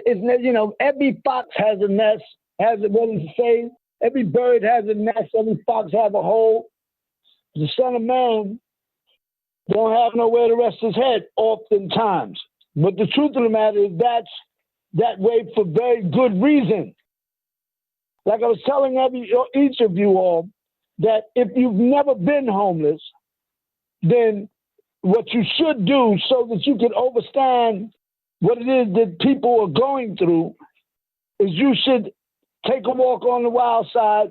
you know, every fox has a nest, has a, what does it say? Every bird has a nest, every fox has a hole. The Son of Man don't have nowhere to rest his head oftentimes. But the truth of the matter is that's that way for very good reason. Like I was telling each of you all, that if you've never been homeless, then what you should do so that you can understand what it is that people are going through is you should take a walk on the wild side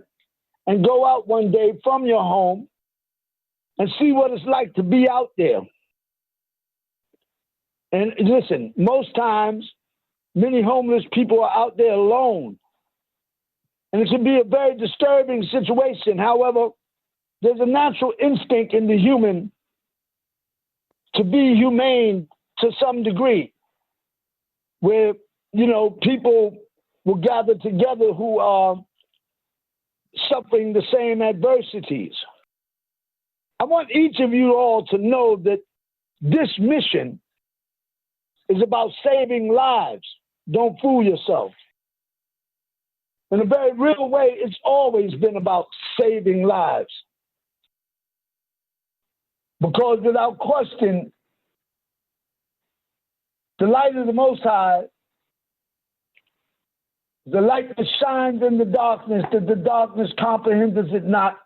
and go out one day from your home and see what it's like to be out there. And listen, most times, many homeless people are out there alone. And it can be a very disturbing situation. However, there's a natural instinct in the human to be humane to some degree, where, you know, people will gather together who are suffering the same adversities. I want each of you all to know that this mission is about saving lives. Don't fool yourself. In a very real way, it's always been about saving lives. Because without question, the light of the Most High, the light that shines in the darkness, that the darkness comprehends it not,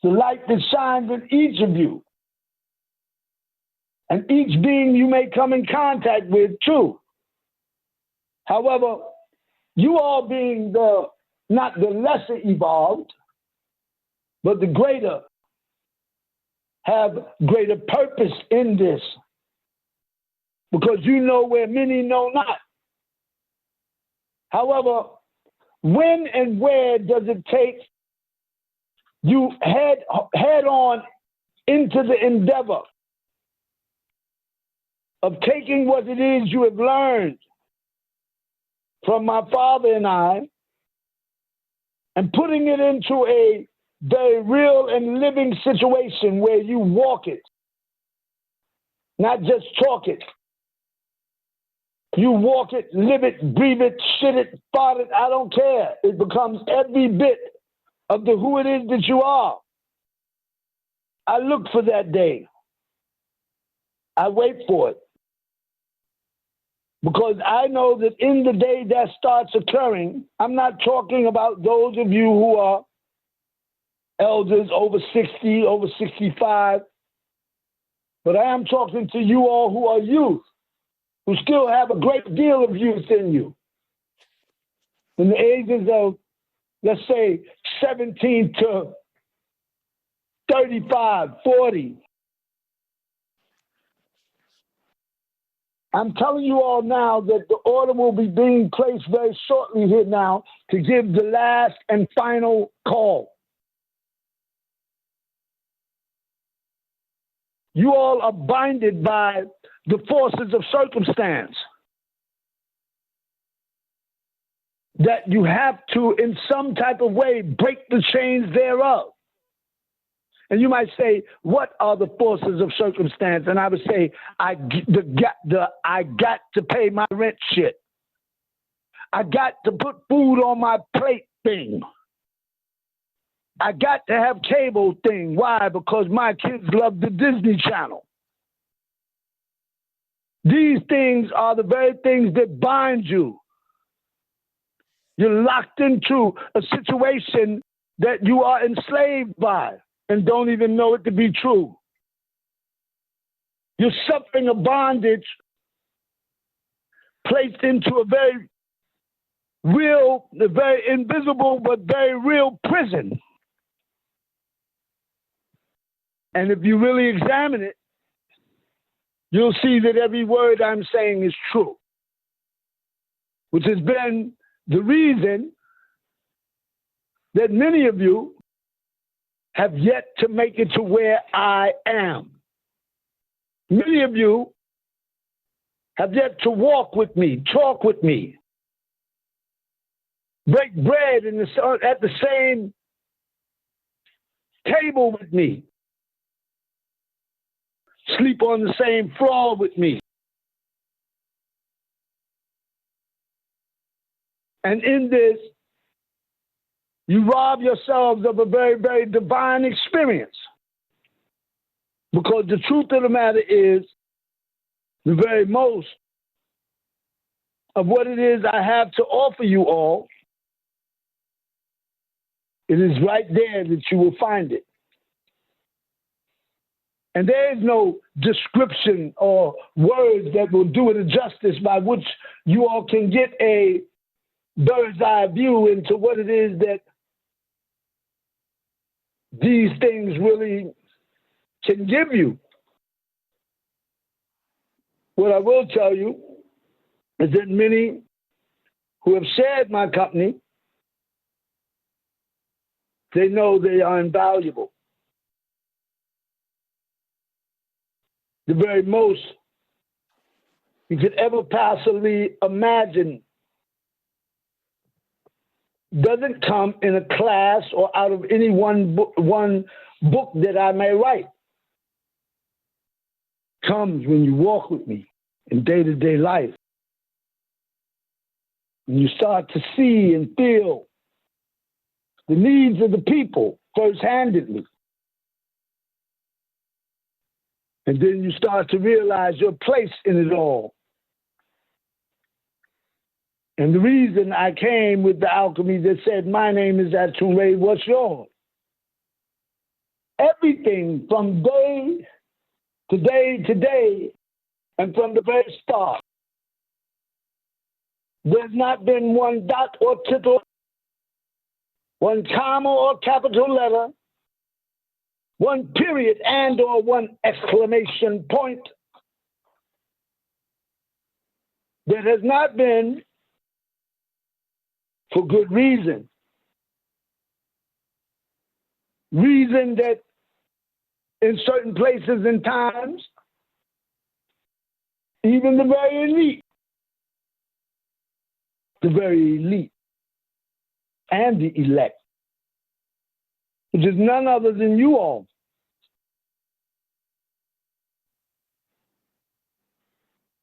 the light that shines in each of you, and each being you may come in contact with, too. However, you all being not the lesser evolved, but the greater, have greater purpose in this, because you know where many know not. However, when and where does it take you head on into the endeavor of taking what it is you have learned from my father and I and putting it into a very real and living situation where you walk it, not just talk it. You walk it, live it, breathe it, shit it, fart it, I don't care. It becomes every bit of who it is that you are. I look for that day. I wait for it. Because I know that in the day that starts occurring, I'm not talking about those of you who are elders over 60, over 65, but I am talking to you all who are youth, who still have a great deal of youth in you. In the ages of, let's say, 17 to 35, 40. I'm telling you all now that the order will be being placed very shortly here now to give the last and final call. You all are binded by the forces of circumstance that you have to, in some type of way, break the chains thereof. And you might say, what are the forces of circumstance? And I would say, I got to pay my rent shit. I got to put food on my plate thing. I got to have cable thing. Why? Because my kids love the Disney Channel. These things are the very things that bind you. You're locked into a situation that you are enslaved by and don't even know it to be true. You're suffering a bondage placed into a very real, a very invisible, but very real prison. And if you really examine it, you'll see that every word I'm saying is true, which has been the reason that many of you have yet to make it to where I am. Many of you have yet to walk with me, talk with me, break bread at the same table with me, sleep on the same floor with me. And in this, you rob yourselves of a very, very divine experience. Because the truth of the matter is, the very most of what it is I have to offer you all, it is right there that you will find it. And there is no description or words that will do it a justice by which you all can get a bird's eye view into what it is that these things really can give you. What I will tell you is that many who have shared my company, they know they are invaluable. The very most you could ever possibly imagine doesn't come in a class or out of any one book that I may write. Comes when you walk with me in day-to-day life. When you start to see and feel the needs of the people first-handedly. And then you start to realize your place in it all. And the reason I came with the alchemy that said, my name is ATUN-RE, what's yours? Everything from day to day, and from the very start, there's not been one dot or tittle, one comma or capital letter, one period and or one exclamation point that has not been for good reason. Reason that in certain places and times, even the very elite and the elect, which is none other than you all,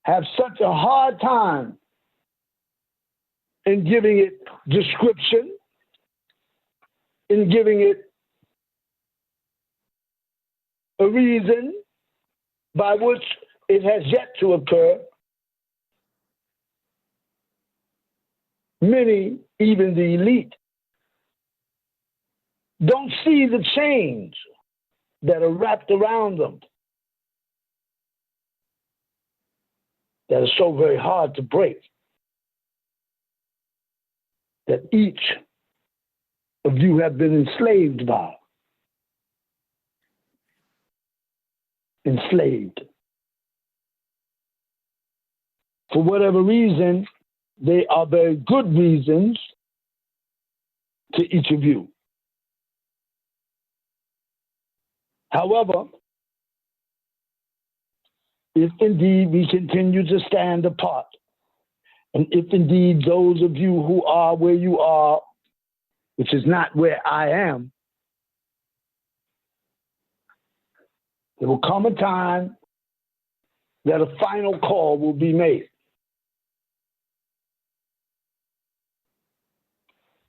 have such a hard time in giving it description, in giving it a reason by which it has yet to occur. Many, even the elite, don't see the chains that are wrapped around them, that are so very hard to break, that each of you have been enslaved by. Enslaved. For whatever reason, they are very good reasons to each of you. However, if indeed we continue to stand apart, and if indeed those of you who are where you are, which is not where I am, there will come a time that a final call will be made,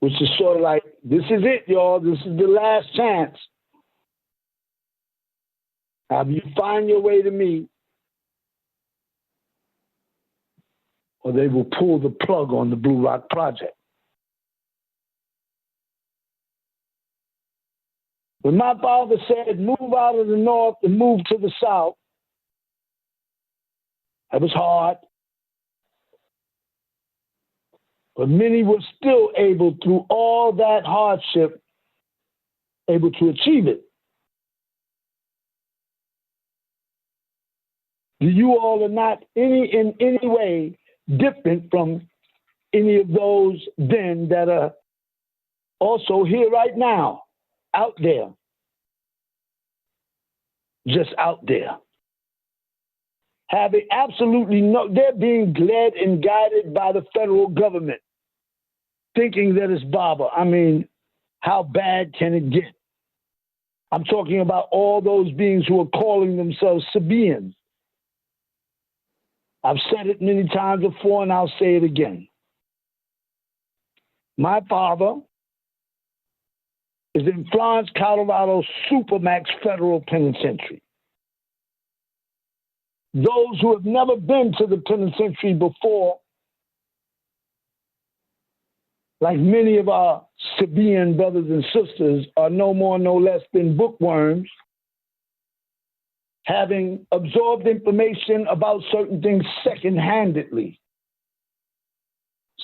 which is sort of like, this is it, y'all. This is the last chance. Have you find your way to me, or they will pull the plug on the Blue Rock Project. When my father said, move out of the north and move to the south, that was hard. But many were still able, through all that hardship, able to achieve it. You all are not in any way different from any of those then that are also here right now, out there, just out there, having absolutely no, they're being led and guided by the federal government, thinking that it's Baba. I mean, how bad can it get? I'm talking about all those beings who are calling themselves Sabaeans. I've said it many times before, and I'll say it again. My father is in Florence, Colorado, Supermax Federal Penitentiary. Those who have never been to the penitentiary before, like many of our Sabian brothers and sisters, are no more, no less than bookworms, having absorbed information about certain things second-handedly.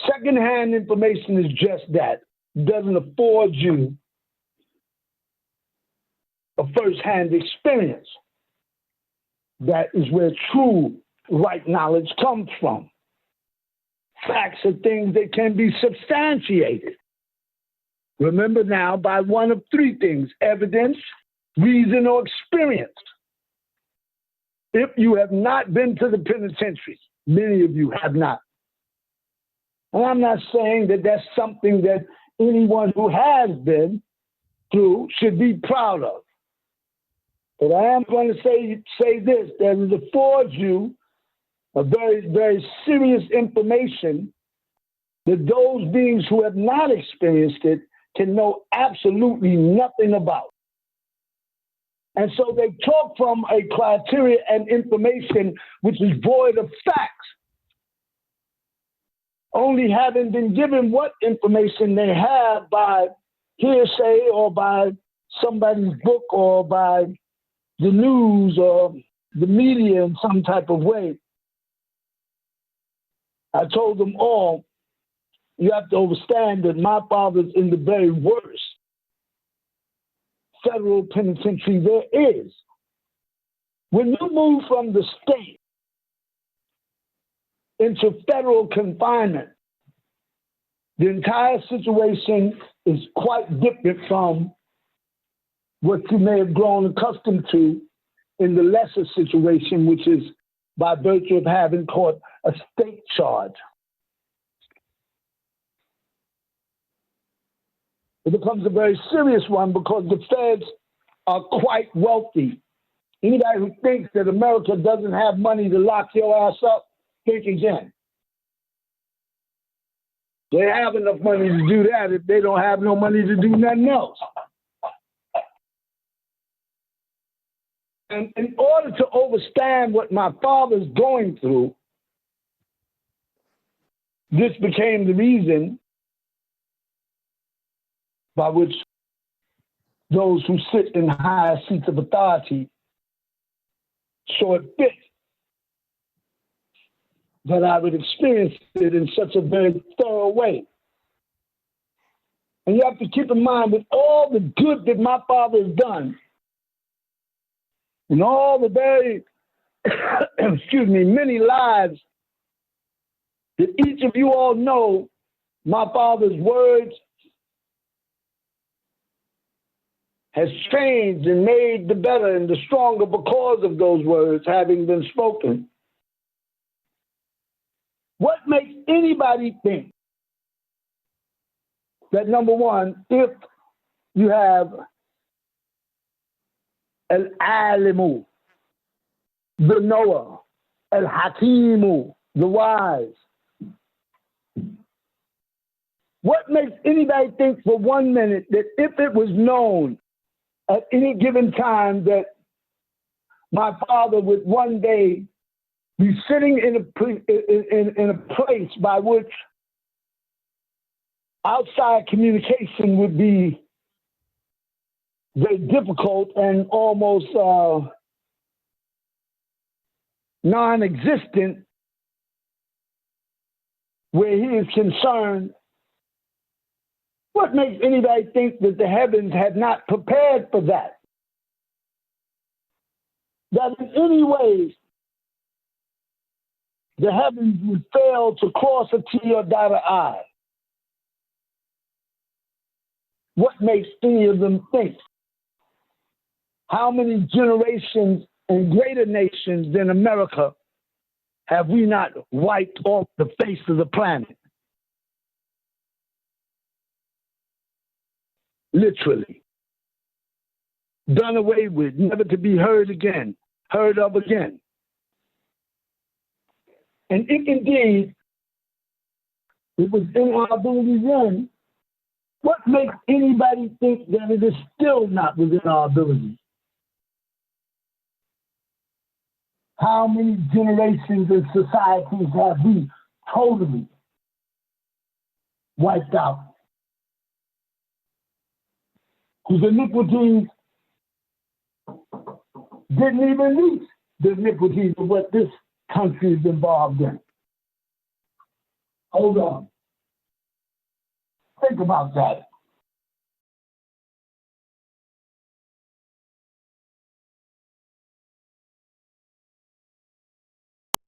Second-hand information is just that. It doesn't afford you a first-hand experience. That is where true right knowledge comes from. Facts are things that can be substantiated. Remember now, by one of three things: evidence, reason, or experience. If you have not been to the penitentiary, many of you have not. And I'm not saying that that's something that anyone who has been through should be proud of. But I am going to say this, that it affords you a very, very serious information that those beings who have not experienced it can know absolutely nothing about. And so they talk from a criteria and information which is void of facts, only having been given what information they have by hearsay or by somebody's book or by the news or the media in some type of way. I told them all, you have to understand that my father's in the very worst federal penitentiary there is. When you move from the state into federal confinement, the entire situation is quite different from what you may have grown accustomed to in the lesser situation, which is by virtue of having caught a state charge. It becomes a very serious one because the feds are quite wealthy. Anybody who thinks that America doesn't have money to lock your ass up, think again. They have enough money to do that if they don't have no money to do nothing else. And in order to understand what my father's going through, this became the reason by which those who sit in higher seats of authority saw it fit that I would experience it in such a very thorough way. And you have to keep in mind, with all the good that my father has done, and all the very, many lives that each of you all know, my father's words has changed and made the better and the stronger because of those words having been spoken. What makes anybody think that, number one, if you have al-alimu, the knower, al-hakimu, the wise, what makes anybody think for 1 minute that if it was known at any given time that my father would one day be sitting in a place by which outside communication would be very difficult and almost non-existent, where he is concerned? What makes anybody think that the heavens had not prepared for that? That in any way the heavens would fail to cross a T or dot an I? What makes any of them think? How many generations and greater nations than America have we not wiped off the face of the planet? Literally. Done away with, never to be heard again, heard of again. And if indeed it was in our ability then What makes anybody think that it is still not within our ability? How many generations and societies have we totally wiped out? Whose iniquities didn't even reach the iniquities of what this country is involved in. Hold on. Think about that.